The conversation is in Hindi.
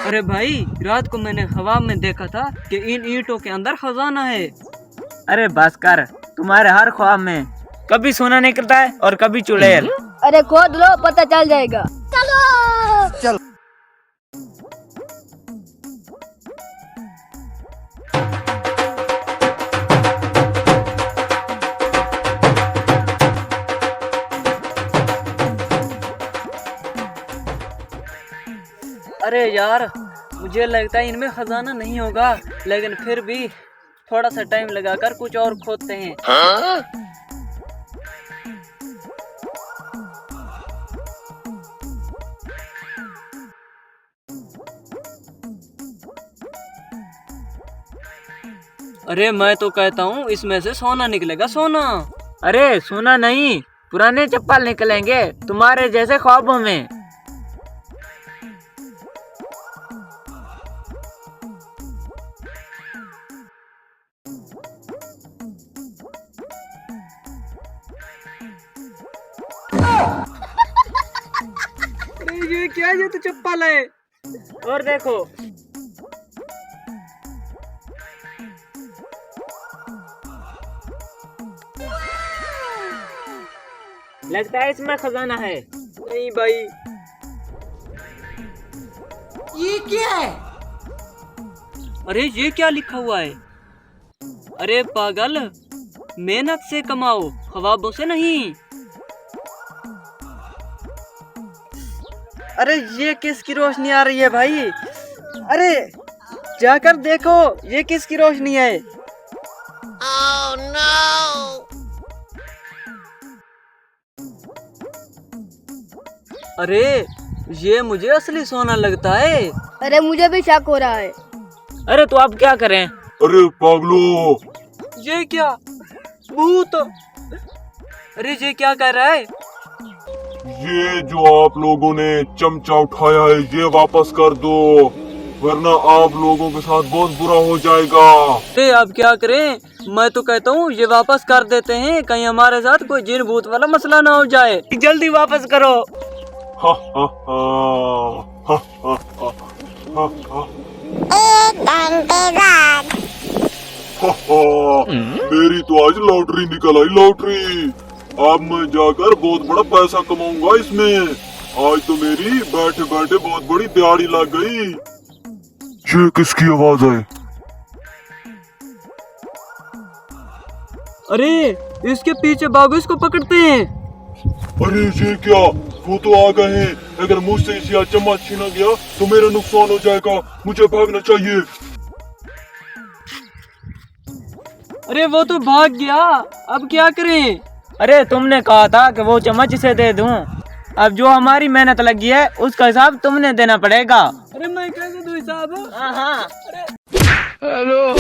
अरे भाई, रात को मैंने हवा में देखा था कि इन ईंटों के अंदर खजाना है। अरे बस कर, तुम्हारे हर ख्वाब में कभी सोना निकलता है और कभी चुड़ैल। अरे खोद लो, पता चल जाएगा। चलो अरे यार, मुझे लगता है इनमें खजाना नहीं होगा, लेकिन फिर भी थोड़ा सा टाइम लगाकर कुछ और खोदते हैं। अरे मैं तो कहता हूँ इसमें से सोना निकलेगा, सोना। अरे सोना नहीं, पुराने चप्पल निकलेंगे तुम्हारे जैसे ख्वाबों में। अरे ये क्या, ये तो चप्पल है। और देखो, लगता है इसमें खजाना है। नहीं भाई, ये क्या है? अरे ये क्या लिखा हुआ है? अरे पागल, मेहनत से कमाओ, ख्वाबों से नहीं। अरे ये किसकी रोशनी आ रही है भाई? अरे जाकर देखो, ये किसकी रोशनी है? Oh no! अरे ये मुझे असली सोना लगता है। अरे मुझे भी शक हो रहा है। अरे तो अब क्या करें? अरे पागलो, ये क्या, भूत? अरे ये क्या कर रहा है? ये जो आप लोगों ने चमचा उठाया है ये वापस कर दो, वरना आप लोगों के साथ बहुत बुरा हो जाएगा। अरे अब क्या करें? मैं तो कहता हूँ ये वापस कर देते हैं, कहीं हमारे साथ कोई जिन भूत वाला मसला ना हो जाए। जल्दी वापस करो। हा हा हा हा हा हा हा हा। हा हा, मेरी तो आज लॉटरी निकल आई, लॉटरी। अब मैं जाकर बहुत बड़ा पैसा कमाऊंगा इसमें। आज तो मेरी बैठे बैठे बहुत बड़ी दिहाड़ी लग गई। ये किसकी आवाज है? अरे इसके पीछे भागो, इसको पकड़ते हैं। अरे ये क्या, वो तो आ गए हैं। अगर मुझसे इसे चम्मच छीना गया तो मेरा नुकसान हो जाएगा, मुझे भागना चाहिए। अरे वो तो भाग गया, अब क्या करें? अरे तुमने कहा था कि वो चम्मच इसे दे दूं। अब जो हमारी मेहनत लगी है उसका हिसाब तुमने देना पड़ेगा। अरे मैं कैसे दूं हिसाब? हाँ हाँ। हेलो।